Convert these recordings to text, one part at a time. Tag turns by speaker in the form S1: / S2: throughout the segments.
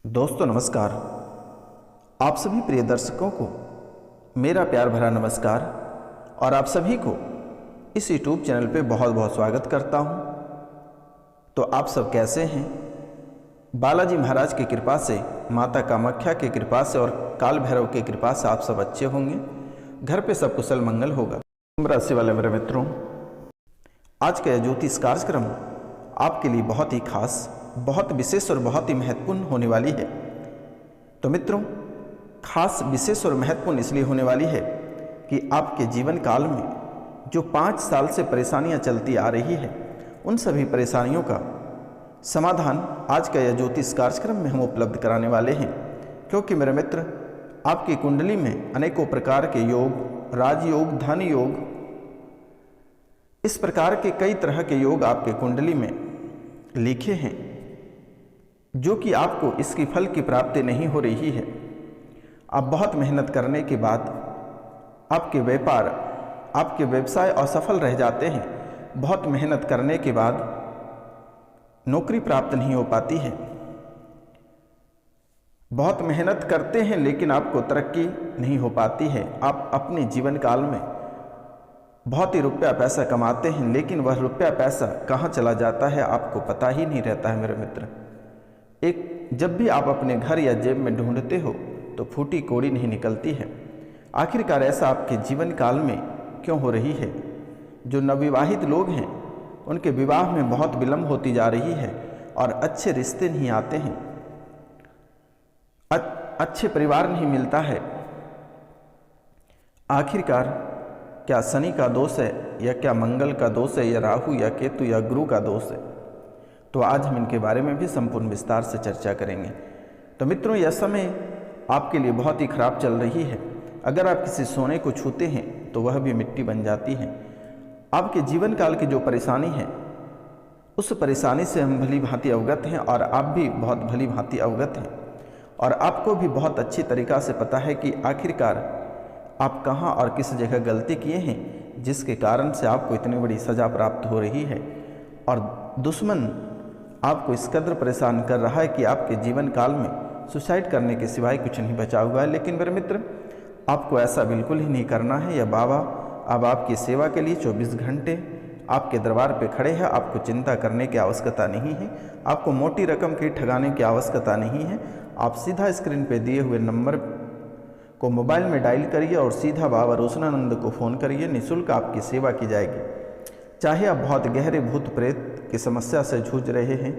S1: दोस्तों नमस्कार। आप सभी प्रिय दर्शकों को मेरा प्यार भरा नमस्कार और आप सभी को इस YouTube चैनल पे बहुत बहुत स्वागत करता हूँ। तो आप सब कैसे हैं? बालाजी महाराज की कृपा से, माता कामाख्या की कृपा से और काल भैरव की कृपा से आप सब अच्छे होंगे, घर पे सब कुशल मंगल होगा। कुंभ राशि वाले मेरे मित्रों, आज का यह ज्योतिष कार्यक्रम आपके लिए बहुत ही खास, बहुत विशेष और बहुत ही महत्वपूर्ण होने वाली है। तो मित्रों, खास, विशेष और महत्वपूर्ण इसलिए होने वाली है कि आपके जीवन काल में जो 5 साल से परेशानियां चलती आ रही है, उन सभी परेशानियों का समाधान आज का यह ज्योतिष कार्यक्रम में हम उपलब्ध कराने वाले हैं। क्योंकि मेरे मित्र, आपकी कुंडली में अनेकों प्रकार के योग, राजयोग, धन योग, इस प्रकार के कई तरह के योग आपके कुंडली में लिखे हैं, जो कि आपको इसकी फल की प्राप्ति नहीं हो रही है। आप बहुत मेहनत करने के बाद आपके व्यापार, आपके व्यवसाय असफल रह जाते हैं। बहुत मेहनत करने के बाद नौकरी प्राप्त नहीं हो पाती है। बहुत मेहनत करते हैं लेकिन आपको तरक्की नहीं हो पाती है। आप अपने जीवन काल में बहुत ही रुपया पैसा कमाते हैं, लेकिन वह रुपया पैसा कहाँ चला जाता है आपको पता ही नहीं रहता है मेरे मित्र। जब भी आप अपने घर या जेब में ढूंढते हो तो फूटी कौड़ी नहीं निकलती है। आखिरकार ऐसा आपके जीवन काल में क्यों हो रही है? जो नवविवाहित लोग हैं, उनके विवाह में बहुत विलंब होती जा रही है और अच्छे रिश्ते नहीं आते हैं, अच्छे परिवार नहीं मिलता है। आखिरकार क्या शनि का दोष है, या क्या मंगल का दोष है, या राहु या केतु या गुरु का दोष है? तो आज हम इनके बारे में भी संपूर्ण विस्तार से चर्चा करेंगे। तो मित्रों, यह समय आपके लिए बहुत ही खराब चल रही है। अगर आप किसी सोने को छूते हैं तो वह भी मिट्टी बन जाती है। आपके जीवन काल की जो परेशानी है, उस परेशानी से हम भली भांति अवगत हैं और आप भी बहुत भली भांति अवगत हैं। और आपको भी बहुत अच्छी तरीक़ा से पता है कि आखिरकार आप कहाँ और किस जगह गलती किए हैं, जिसके कारण से आपको इतनी बड़ी सज़ा प्राप्त हो रही है। और दुश्मन आपको इस कदर परेशान कर रहा है कि आपके जीवन काल में सुसाइड करने के सिवाय कुछ नहीं बचा हुआ है। लेकिन मेरे मित्र, आपको ऐसा बिल्कुल ही नहीं करना है। यह बाबा अब आपकी सेवा के लिए 24 घंटे आपके दरबार पे खड़े हैं। आपको चिंता करने की आवश्यकता नहीं है, आपको मोटी रकम की ठगाने की आवश्यकता नहीं है। आप सीधा स्क्रीन पे दिए हुए नंबर को मोबाइल में डायल करिए और सीधा बाबा रोशनानंद को फ़ोन करिए। निःशुल्क आपकी सेवा की जाएगी। चाहे आप बहुत गहरे भूत प्रेत की समस्या से जूझ रहे हैं,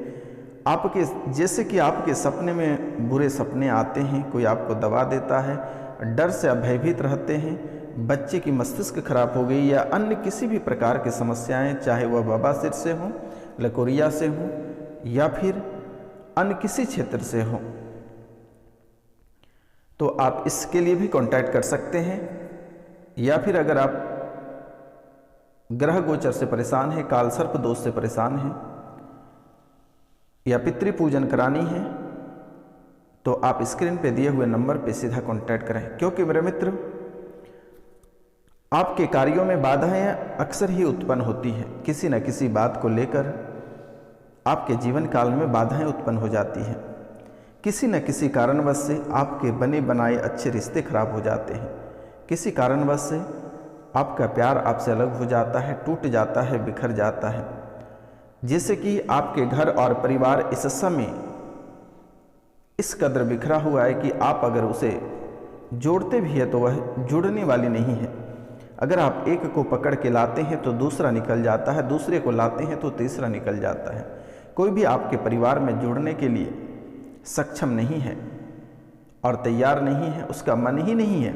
S1: आपके जैसे कि आपके सपने में बुरे सपने आते हैं, कोई आपको दबा देता है, डर से आप भयभीत रहते हैं, बच्चे की मस्तिष्क खराब हो गई, या अन्य किसी भी प्रकार की समस्याएं, चाहे वह बवासीर से हों, लकोरिया से हों, या फिर अन्य किसी क्षेत्र से हों, तो आप इसके लिए भी कांटेक्ट कर सकते हैं। या फिर अगर आप ग्रह गोचर से परेशान हैं, काल सर्प दोष से परेशान हैं, या पितृ पूजन करानी है, तो आप स्क्रीन पे दिए हुए नंबर पे सीधा कांटेक्ट करें। क्योंकि मेरे मित्र, आपके कार्यों में बाधाएं अक्सर ही उत्पन्न होती हैं। किसी न किसी बात को लेकर आपके जीवन काल में बाधाएं उत्पन्न हो जाती हैं। किसी न किसी कारणवश से आपके बने बनाए अच्छे रिश्ते खराब हो जाते हैं। किसी कारणवश से आपका प्यार आपसे अलग हो जाता है, टूट जाता है, बिखर जाता है। जैसे कि आपके घर और परिवार इस समय इस कदर बिखरा हुआ है कि आप अगर उसे जोड़ते भी हैं तो वह जुड़ने वाली नहीं है। अगर आप एक को पकड़ के लाते हैं तो दूसरा निकल जाता है, दूसरे को लाते हैं तो तीसरा निकल जाता है। कोई भी आपके परिवार में जुड़ने के लिए सक्षम नहीं है और तैयार नहीं है, उसका मन ही नहीं है।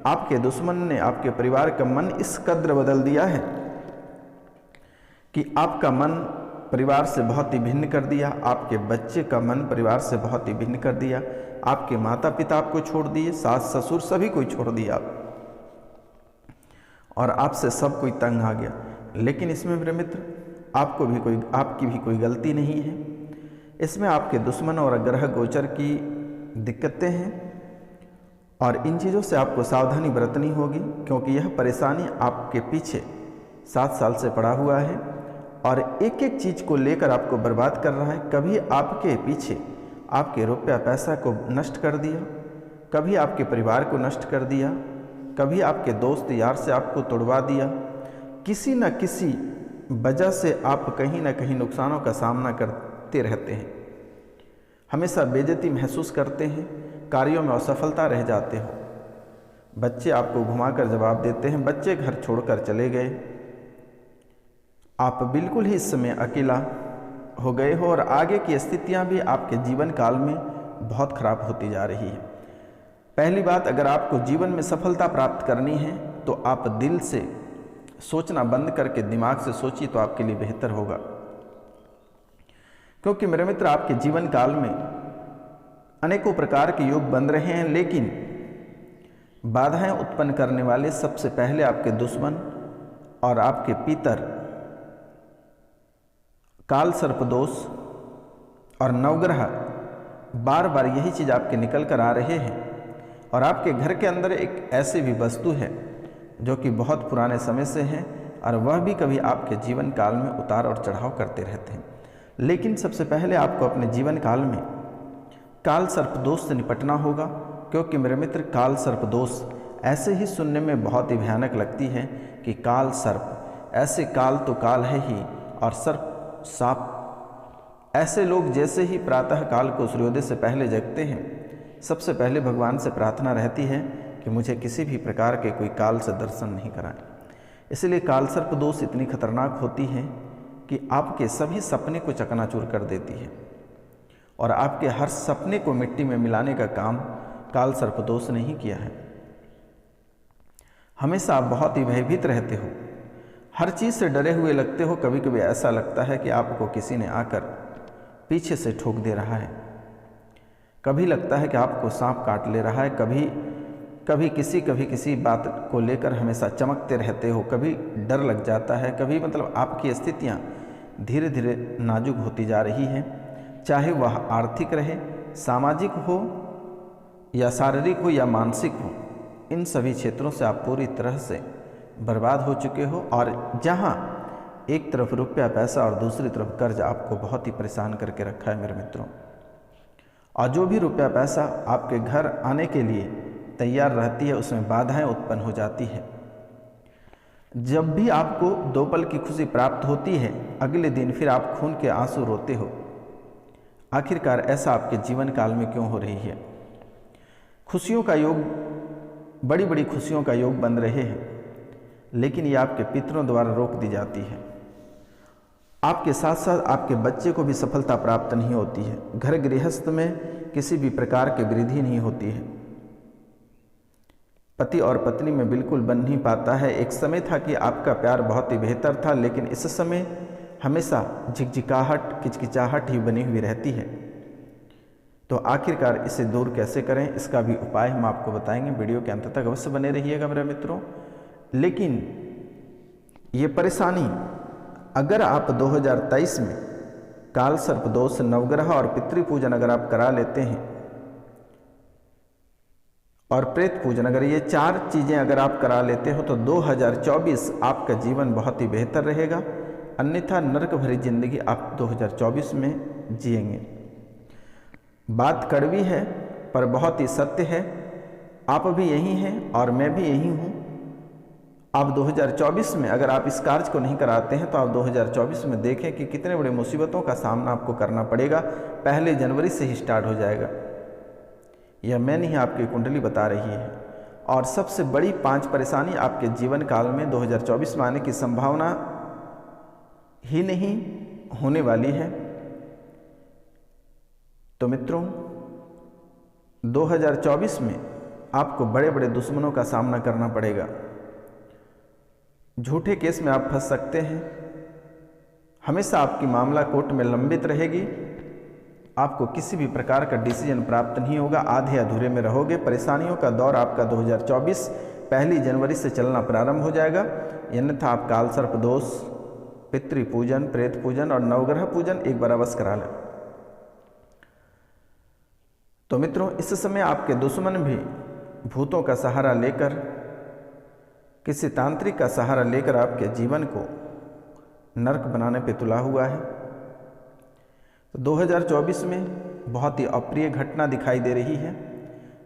S1: आपके दुश्मन ने आपके परिवार का मन इस कद्र बदल दिया है कि आपका मन परिवार से बहुत ही भिन्न कर दिया, आपके बच्चे का मन परिवार से बहुत ही भिन्न कर दिया, आपके माता पिता आपको छोड़ दिए, सास ससुर सभी कोई छोड़ दिया और आपसे सब कोई तंग आ गया। लेकिन इसमें मेरे मित्र, आपकी भी कोई गलती नहीं है। इसमें आपके दुश्मन और ग्रह गोचर की दिक्कतें हैं और इन चीज़ों से आपको सावधानी बरतनी होगी। क्योंकि यह परेशानी आपके पीछे 7 साल से पड़ा हुआ है और एक एक चीज़ को लेकर आपको बर्बाद कर रहा है। कभी आपके पीछे आपके रुपया पैसा को नष्ट कर दिया, कभी आपके परिवार को नष्ट कर दिया, कभी आपके दोस्त यार से आपको तोड़वा दिया। किसी न किसी वजह से आप कहीं ना कहीं नुकसानों का सामना करते रहते हैं, हमेशा बेइज्जती महसूस करते हैं, कार्यों में असफलता रह जाते हो। बच्चे आपको घुमाकर जवाब देते हैं, बच्चे घर छोड़कर चले गए, आप बिल्कुल ही इस समय अकेला हो गए हो और आगे की स्थितियां भी आपके जीवन काल में बहुत खराब होती जा रही है। पहली बात, अगर आपको जीवन में सफलता प्राप्त करनी है तो आप दिल से सोचना बंद करके दिमाग से सोचिए तो आपके लिए बेहतर होगा। क्योंकि मेरे मित्र, आपके जीवन काल में अनेकों प्रकार के योग बन रहे हैं, लेकिन बाधाएं उत्पन्न करने वाले सबसे पहले आपके दुश्मन और आपके पितर काल सर्प दोष और नवग्रह बार बार यही चीज़ आपके निकल कर आ रहे हैं। और आपके घर के अंदर एक ऐसी भी वस्तु है जो कि बहुत पुराने समय से है और वह भी कभी आपके जीवन काल में उतार और चढ़ाव करते रहते हैं। लेकिन सबसे पहले आपको अपने जीवन काल में काल सर्प दोष से निपटना होगा। क्योंकि मेरे मित्र, काल सर्प दोष ऐसे ही सुनने में बहुत ही भयानक लगती है कि काल सर्प, ऐसे काल तो काल है ही और सर्प सांप। ऐसे लोग जैसे ही प्रातः काल को सूर्योदय से पहले जगते हैं, सबसे पहले भगवान से प्रार्थना रहती है कि मुझे किसी भी प्रकार के कोई काल से दर्शन नहीं कराएं। इसलिए काल सर्प दोष इतनी खतरनाक होती है कि आपके सभी सपने को चकनाचूर कर देती है और आपके हर सपने को मिट्टी में मिलाने का काम काल सर्प दोष ने ही किया है। हमेशा आप बहुत ही भयभीत रहते हो, हर चीज़ से डरे हुए लगते हो। कभी कभी ऐसा लगता है कि आपको किसी ने आकर पीछे से ठोक दे रहा है, कभी लगता है कि आपको सांप काट ले रहा है, कभी किसी बात को लेकर हमेशा चमकते रहते हो, कभी डर लग जाता है, कभी मतलब आपकी स्थितियाँ धीरे धीरे नाजुक होती जा रही हैं। चाहे वह आर्थिक रहे, सामाजिक हो या शारीरिक हो या मानसिक हो, इन सभी क्षेत्रों से आप पूरी तरह से बर्बाद हो चुके हो। और जहाँ एक तरफ रुपया पैसा और दूसरी तरफ कर्ज आपको बहुत ही परेशान करके रखा है मेरे मित्रों। और जो भी रुपया पैसा आपके घर आने के लिए तैयार रहती है, उसमें बाधाएं उत्पन्न हो जाती है। जब भी आपको 2 पल की खुशी प्राप्त होती है, अगले दिन फिर आप खून के आंसू रोते हो। आखिरकार ऐसा आपके जीवन काल में क्यों हो रही है? खुशियों का योग, बड़ी बड़ी खुशियों का योग बन रहे हैं, लेकिन ये आपके पितरों द्वारा रोक दी जाती है। आपके साथ साथ आपके बच्चे को भी सफलता प्राप्त नहीं होती है। घर गृहस्थ में किसी भी प्रकार की वृद्धि नहीं होती है। पति और पत्नी में बिल्कुल बन नहीं पाता है। एक समय था कि आपका प्यार बहुत ही बेहतर था, लेकिन इस समय हमेशा झिकझिकाहट, किचकिचाहट ही बनी हुई रहती है। तो आखिरकार इसे दूर कैसे करें, इसका भी उपाय हम आपको बताएंगे। वीडियो के अंत तक अवश्य बने रहिएगा मेरे मित्रों। लेकिन ये परेशानी अगर आप 2023 में काल सर्प दोष, नवग्रह और पितृ पूजन अगर आप करा लेते हैं और प्रेत पूजन, अगर ये 4 चीज़ें अगर आप करा लेते हो तो 2024 आपका जीवन बहुत ही बेहतर रहेगा। अन्यथा नरक भरी जिंदगी आप 2024 में जिएंगे। बात कड़वी है पर बहुत ही सत्य है। आप भी यही हैं और मैं भी यही हूँ। आप 2024 में अगर आप इस कार्य को नहीं कराते हैं तो आप 2024 में देखें कि कितने बड़े मुसीबतों का सामना आपको करना पड़ेगा। 1 जनवरी से ही स्टार्ट हो जाएगा। यह मैं नहीं, आपकी कुंडली बता रही है। और सबसे बड़ी 5 परेशानी आपके जीवन काल में 2024 में आने की संभावना ही नहीं होने वाली है। तो मित्रों, 2024 में आपको बड़े बड़े दुश्मनों का सामना करना पड़ेगा। झूठे केस में आप फंस सकते हैं। हमेशा आपकी मामला कोर्ट में लंबित रहेगी। आपको किसी भी प्रकार का डिसीजन प्राप्त नहीं होगा। आधे अधूरे में रहोगे। परेशानियों का दौर आपका 2024 1 जनवरी से चलना प्रारंभ हो जाएगा। अन्यथा आप काल सर्प दोष, पितृ पूजन, प्रेत पूजन और नवग्रह पूजन एक बार अवश्य करा लें। तो मित्रों, इस समय आपके दुश्मन भी भूतों का सहारा लेकर, किसी तांत्रिक का सहारा लेकर आपके जीवन को नरक बनाने पे तुला हुआ है। तो 2024 में बहुत ही अप्रिय घटना दिखाई दे रही है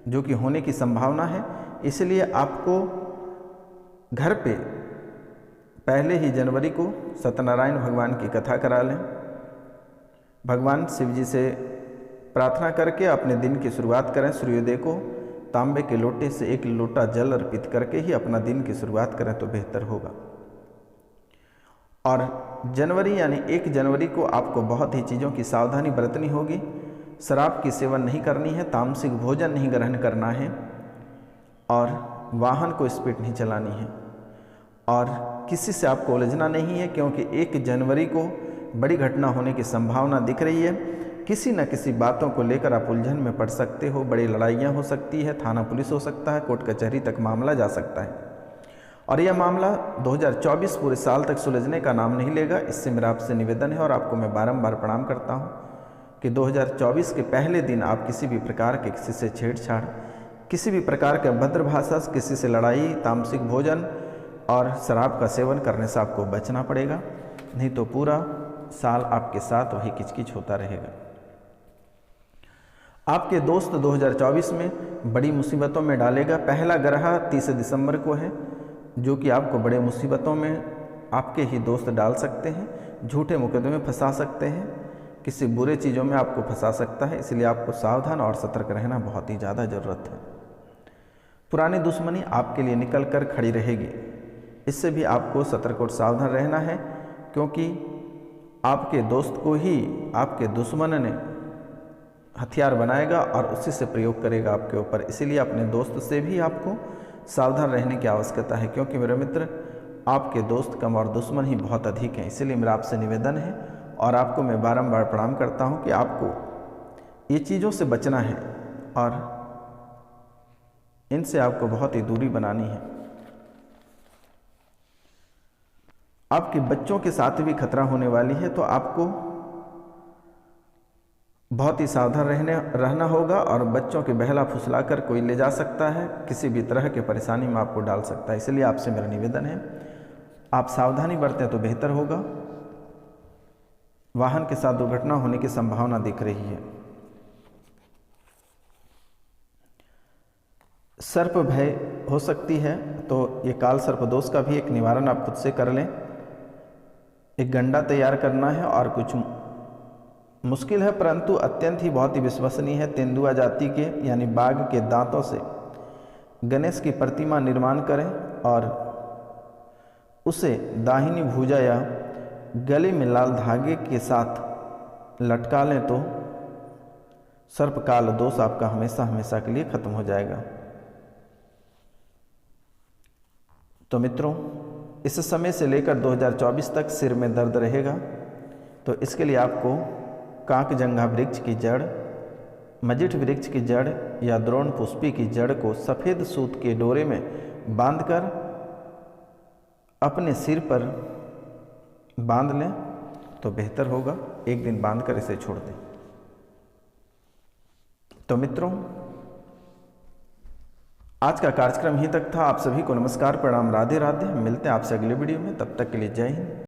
S1: जो कि होने की संभावना है। इसलिए आपको घर पे पहले ही जनवरी को सत्यनारायण भगवान की कथा करा लें। भगवान शिव जी से प्रार्थना करके अपने दिन की शुरुआत करें। सूर्योदय को तांबे के लोटे से 1 लोटा जल अर्पित करके ही अपना दिन की शुरुआत करें तो बेहतर होगा। और जनवरी यानी 1 जनवरी को आपको बहुत ही चीज़ों की सावधानी बरतनी होगी। शराब की सेवन नहीं करनी है, तामसिक भोजन नहीं ग्रहण करना है और वाहन को स्पीड नहीं चलानी है और किसी से आपको उलझना नहीं है, क्योंकि 1 जनवरी को बड़ी घटना होने की संभावना दिख रही है। किसी न किसी बातों को लेकर आप उलझन में पड़ सकते हो, बड़ी लड़ाइयाँ हो सकती है, थाना पुलिस हो सकता है, कोर्ट कचहरी तक मामला जा सकता है और यह मामला 2024 पूरे साल तक सुलझने का नाम नहीं लेगा। इससे मेरा आपसे निवेदन है और आपको मैं बारंबार प्रणाम करता हूँ कि 2024 के पहले दिन आप किसी भी प्रकार के किसी से छेड़छाड़, किसी भी प्रकार के अभद्र भाषा, किसी से लड़ाई, तामसिक भोजन और शराब का सेवन करने से आपको बचना पड़ेगा, नहीं तो पूरा साल आपके साथ वही किचकिच होता रहेगा। आपके दोस्त 2024 में बड़ी मुसीबतों में डालेगा। पहला ग्रह 30 दिसंबर को है जो कि आपको बड़े मुसीबतों में आपके ही दोस्त डाल सकते हैं, झूठे मुकदमे में फंसा सकते हैं, किसी बुरे चीज़ों में आपको फंसा सकता है। इसलिए आपको सावधान और सतर्क रहना बहुत ही ज़्यादा ज़रूरत है। पुरानी दुश्मनी आपके लिए निकल कर खड़ी रहेगी, इससे भी आपको सतर्क और सावधान रहना है, क्योंकि आपके दोस्त को ही आपके दुश्मन ने हथियार बनाएगा और उसी से प्रयोग करेगा आपके ऊपर। इसीलिए अपने दोस्त से भी आपको सावधान रहने की आवश्यकता है, क्योंकि मेरे मित्र आपके दोस्त कम और दुश्मन ही बहुत अधिक हैं। इसीलिए मेरा आपसे निवेदन है और आपको मैं बारंबार प्रणाम करता हूं कि आपको ये चीज़ों से बचना है और इनसे आपको बहुत ही दूरी बनानी है। आपके बच्चों के साथ भी खतरा होने वाली है, तो आपको बहुत ही सावधान रहना होगा और बच्चों के बहला फुसला कर कोई ले जा सकता है, किसी भी तरह के परेशानी में आपको डाल सकता है। इसलिए आपसे मेरा निवेदन है आप सावधानी बरतें तो बेहतर होगा। वाहन के साथ दुर्घटना होने की संभावना दिख रही है। सर्प भय हो सकती है, तो ये काल सर्प दोष का भी एक निवारण आप खुद से कर लें। एक गंडा तैयार करना है और कुछ मुश्किल है परंतु अत्यंत ही बहुत ही विश्वसनीय है। तेंदुआ जाति के यानी बाघ के दांतों से गणेश की प्रतिमा निर्माण करें और उसे दाहिनी भुजा या गले में लाल धागे के साथ लटका लें तो सर्पकाल दोष आपका हमेशा हमेशा के लिए खत्म हो जाएगा। तो मित्रों, इस समय से लेकर 2024 तक सिर में दर्द रहेगा, तो इसके लिए आपको काकजंघा वृक्ष की जड़, मजिठ वृक्ष की जड़ या द्रोण पुष्पी की जड़ को सफ़ेद सूत के डोरे में बांधकर अपने सिर पर बांध लें तो बेहतर होगा। एक दिन बांधकर इसे छोड़ दें। तो मित्रों, आज का कार्यक्रम यहीं तक था। आप सभी को नमस्कार, प्रणाम, राधे राधे। मिलते हैं आपसे अगले वीडियो में, तब तक के लिए जय हिंद।